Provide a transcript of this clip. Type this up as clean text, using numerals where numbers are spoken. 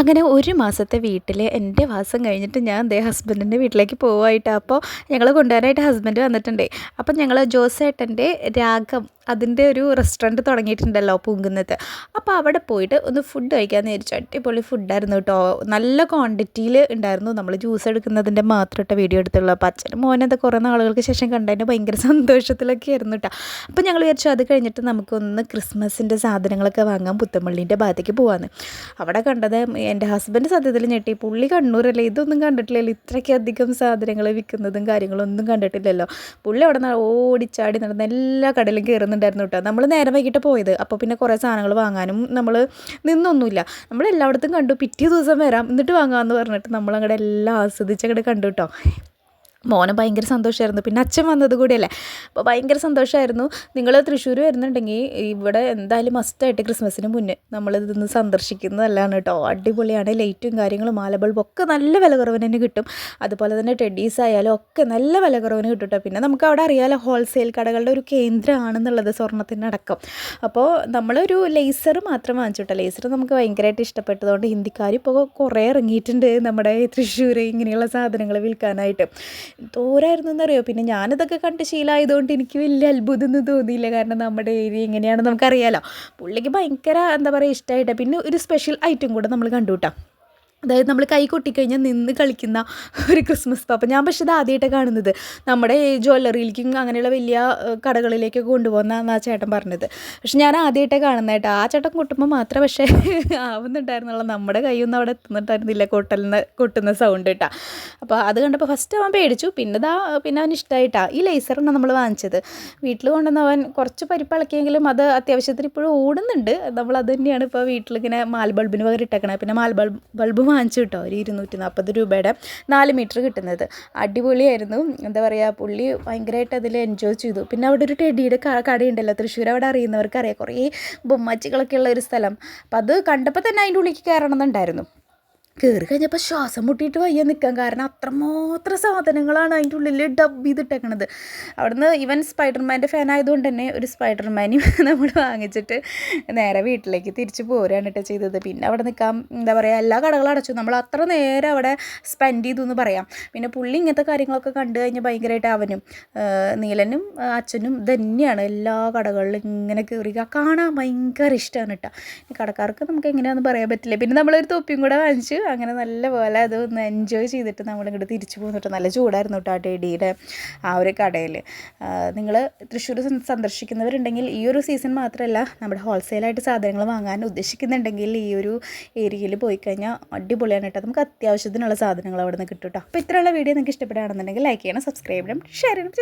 അങ്ങനെ ഒരു മാസത്തെ വീട്ടിൽ എൻ്റെ വാസം കഴിഞ്ഞിട്ട് ഞാൻ ദേ ഹസ്ബൻഡിൻ്റെ വീട്ടിലേക്ക് പോവായിട്ട് അപ്പോൾ ഞങ്ങളെ കൊണ്ടുവരാനായിട്ട് ഹസ്ബൻഡ് വന്നിട്ടുണ്ട്. അപ്പം ഞങ്ങൾ ജോസേട്ടൻ്റെ രാഗം അതിൻ്റെ ഒരു റെസ്റ്റോറൻറ്റ് തുടങ്ങിയിട്ടുണ്ടല്ലോ പൂങ്കുന്നത്. അപ്പോൾ അവിടെ പോയിട്ട് ഒന്ന് ഫുഡ് കഴിക്കാമെന്ന് വിചാരിച്ചു. അടിപൊളി ഫുഡായിരുന്നു കേട്ടോ. നല്ല ക്വാണ്ടിറ്റിയിൽ ഉണ്ടായിരുന്നു. നമ്മൾ ജ്യൂസ് എടുക്കുന്നതിൻ്റെ മാത്രം ഇട്ട വീഡിയോ എടുത്തുള്ളൂ. അപ്പോൾ അച്ഛനും മോനത് കുറേ നാളുകൾക്ക് ശേഷം കണ്ടതിൻ്റെ ഭയങ്കര സന്തോഷത്തിലൊക്കെ ആയിരുന്നു കേട്ടോ. അപ്പോൾ ഞങ്ങൾ വിചാരിച്ചു അത് കഴിഞ്ഞിട്ട് നമുക്കൊന്ന് ക്രിസ്മസിൻ്റെ സാധനങ്ങളൊക്കെ വാങ്ങാൻ പുത്തമ്പള്ളീൻ്റെ ഭാഗത്തേക്ക് പോകാമെന്ന്. അവിടെ കണ്ടത് എൻ്റെ ഹസ്ബൻഡ് സത്യത്തിൽ ഞെട്ടി. പുള്ളി കണ്ണൂരല്ലേ, ഇതൊന്നും കണ്ടിട്ടില്ലല്ലോ, ഇത്രയ്ക്കധികം സാധനങ്ങൾ വിൽക്കുന്നതും കാര്യങ്ങളൊന്നും കണ്ടിട്ടില്ലല്ലോ. പുള്ളി അവിടെ നിന്ന് ഓടിച്ചാടി നടന്ന് എല്ലാ കടയിലും കയറുന്നുണ്ടായിരുന്നു കേട്ടോ. നമ്മൾ നേരെ വൈകിട്ട് പോയത്. അപ്പോൾ പിന്നെ കുറേ സാധനങ്ങൾ വാങ്ങാനും നമ്മൾ നിന്നൊന്നുമില്ല. നമ്മൾ എല്ലായിടത്തും കണ്ടു. പിറ്റേ ദിവസം വരാം എന്നിട്ട് വാങ്ങാമെന്ന് പറഞ്ഞിട്ട് നമ്മളങ്ങടെ എല്ലാം ആസ്വദിച്ചങ്ങോട്ട് കണ്ടു കേട്ടോ. മോനെ ഭയങ്കര സന്തോഷമായിരുന്നു. പിന്നെ അച്ഛൻ വന്നത് കൂടിയല്ലേ, അപ്പോൾ ഭയങ്കര സന്തോഷമായിരുന്നു. നിങ്ങൾ തൃശ്ശൂർ വരുന്നുണ്ടെങ്കിൽ ഇവിടെ എന്തായാലും മസ്റ്റായിട്ട് ക്രിസ്മസിന് മുന്നേ നമ്മളിതൊന്ന് സന്ദർശിക്കുന്നതല്ലാണ് കേട്ടോ. അടിപൊളിയാണ്. ലൈറ്റും കാര്യങ്ങളും മാലബൾബും ഒക്കെ നല്ല വില കുറവിന് തന്നെ കിട്ടും. അതുപോലെ തന്നെ ടെഡീസ് ആയാലും ഒക്കെ നല്ല വില കുറവിന് കിട്ടും കേട്ടോ. പിന്നെ നമുക്ക് അവിടെ അറിയാമല്ലോ ഹോൾസെയിൽ കടകളുടെ ഒരു കേന്ദ്രമാണെന്നുള്ളത്, സ്വർണ്ണത്തിനടക്കം. അപ്പോൾ നമ്മളൊരു ലേസർ മാത്രം വാങ്ങിച്ചു കേട്ടോ. ലേസർ നമുക്ക് ഭയങ്കരമായിട്ട് ഇഷ്ടപ്പെട്ടതുകൊണ്ട് ഹിന്ദിക്കാർ ഇപ്പോൾ കുറേ ഇറങ്ങിയിട്ടുണ്ട് നമ്മുടെ തൃശ്ശൂർ ഇങ്ങനെയുള്ള സാധനങ്ങൾ വിൽക്കാനായിട്ട്. തോരായിരുന്നു എന്നറിയോ. പിന്നെ ഞാനിതൊക്കെ കണ്ട് ശീലമായതുകൊണ്ട് എനിക്ക് വലിയ അത്ഭുതമൊന്നും തോന്നിയില്ല. കാരണം നമ്മുടെ ഏരിയ ഇങ്ങനെയാണെന്ന് നമുക്കറിയാമല്ലോ. പുള്ളിക്ക് ഭയങ്കര എന്താ പറയുക ഇഷ്ടമായിട്ട്. പിന്നെ ഒരു സ്പെഷ്യൽ ഐറ്റം കൂടെ നമ്മൾ കണ്ടു കേട്ടോ. അതായത് നമ്മൾ കൈ കൊട്ടിക്കഴിഞ്ഞാൽ നിന്ന് കളിക്കുന്ന ഒരു ക്രിസ്മസ് പാപ്പ. ഞാൻ പക്ഷേ ഇത് ആദ്യമായിട്ടാണ് കാണുന്നത്. നമ്മുടെ ജ്വല്ലറിയിലേക്കും അങ്ങനെയുള്ള വലിയ കടകളിലേക്കൊക്കെ കൊണ്ടുപോകുന്ന ആ ചേട്ടൻ പറഞ്ഞത്. പക്ഷെ ഞാൻ ആദ്യമായിട്ടാണ് കാണുന്നത് കേട്ടോ. ആ ചേട്ടൻ കൊട്ടുമ്പോൾ മാത്രമേ പക്ഷേ ആവുന്നുണ്ടായിരുന്നുള്ളൂ. നമ്മുടെ കൈയൊന്നും അവിടെ എത്തുന്നുണ്ടായിരുന്നില്ല കൊട്ടുന്ന സൗണ്ട് കേട്ടോ. അപ്പോൾ അത് കണ്ടപ്പോൾ ഫസ്റ്റ് അവൻ പേടിച്ചു. പിന്നെ അവൻ ഇഷ്ടമായിട്ടാണ്. ഈ ലേസറാണ് നമ്മൾ വാങ്ങിച്ചത്. വീട്ടിൽ കൊണ്ടുവന്ന് അവൻ കുറച്ച് പരിപ്പിളക്കിയെങ്കിലും അത് അത്യാവശ്യത്തിന് ഇപ്പോഴും ഓടുന്നുണ്ട്. നമ്മളത് തന്നെയാണ് ഇപ്പോൾ വീട്ടിലിങ്ങനെ മാൽബൾബിന് പകരം ഇട്ടേക്കണത്. പിന്നെ ബൾബ് വാങ്ങിച്ചു കിട്ടോ. ഒരു 240 രൂപയുടെ 4 മീറ്റർ കിട്ടുന്നത്. അടിപൊളിയായിരുന്നു. എന്താ പറയുക, പുള്ളി ഭയങ്കരമായിട്ട് അതിൽ എൻജോയ് ചെയ്തു. പിന്നെ അവിടെ ഒരു ടെഡിയുടെ കടയുണ്ടല്ലോ തൃശ്ശൂർ. അവിടെ അറിയുന്നവർക്കറിയാം, കുറേ ബൊമ്മച്ചികളൊക്കെ ഉള്ള ഒരു സ്ഥലം. അപ്പം അത് കണ്ടപ്പോൾ തന്നെ അതിൻ്റെ ഉള്ളിലേക്ക് കയറണം എന്നുണ്ടായിരുന്നു. കയറി കഴിഞ്ഞപ്പോൾ ശ്വാസം മുട്ടിയിട്ട് വയ്യ നിൽക്കാൻ. കാരണം അത്രമാത്രം സാധനങ്ങളാണ് അതിൻ്റെ ഉള്ളിൽ ഡബ് ചെയ്തിട്ടേക്കണത്. അവിടുന്ന് ഇവൻ സ്പൈഡർമാൻ്റെ ഫാൻ ആയതുകൊണ്ട് തന്നെ ഒരു സ്പൈഡർമാനും നമ്മൾ വാങ്ങിച്ചിട്ട് നേരെ വീട്ടിലേക്ക് തിരിച്ച് പോരുകയാണ് കേട്ടോ ചെയ്തത്. പിന്നെ അവിടെ നിൽക്കാം, എന്താ പറയുക, എല്ലാ കടകളും അടച്ചു. നമ്മൾ അത്ര നേരം അവിടെ സ്പെൻഡ് ചെയ്തു എന്ന് പറയാം. പിന്നെ പുള്ളി ഇങ്ങനത്തെ കാര്യങ്ങളൊക്കെ കണ്ടു കഴിഞ്ഞാൽ ഭയങ്കരമായിട്ട് അവനും നീലനും അച്ഛനും തന്നെയാണ് എല്ലാ കടകളിലും ഇങ്ങനെ കയറി കാണാൻ ഭയങ്കര ഇഷ്ടമാണ് കേട്ടോ. കടക്കാർക്ക് നമുക്ക് എങ്ങനെയാണെന്ന് പറയാൻ പറ്റില്ല. പിന്നെ നമ്മളൊരു തൊപ്പിയും കൂടെ വാങ്ങിച്ചു. അങ്ങനെ നല്ല പോലെ അതൊന്ന് എൻജോയ് ചെയ്തിട്ട് നമ്മളിങ്ങോട്ട് തിരിച്ചു പോകുന്നിട്ട്. നല്ല ചൂടായിരുന്നു കേട്ടോ ആ ടെഡിയുടെ ആ ഒരു കടയിൽ. നിങ്ങൾ തൃശ്ശൂർ സന്ദർശിക്കുന്നവരുണ്ടെങ്കിൽ ഈ ഒരു സീസൺ മാത്രമല്ല, നമ്മുടെ ഹോൾസെയിലായിട്ട് സാധനങ്ങൾ വാങ്ങാൻ ഉദ്ദേശിക്കുന്നുണ്ടെങ്കിൽ ഈ ഒരു ഏരിയയിൽ പോയി കഴിഞ്ഞാൽ അടിപൊളിയാണ് കേട്ടോ. നമുക്ക് അത്യാവശ്യത്തിനുള്ള സാധനങ്ങൾ അവിടെ നിന്ന് കിട്ടും കേട്ടോ. അപ്പോൾ ഇത്രയുള്ള വീഡിയോ നിങ്ങൾക്ക് ഇഷ്ടപ്പെടുകയാണെന്നുണ്ടെങ്കിൽ ലൈക്ക് ചെയ്യണം, സബ്സ്ക്രൈബ് ചെയ്യണം, ഷെയർ ചെയ്യണം.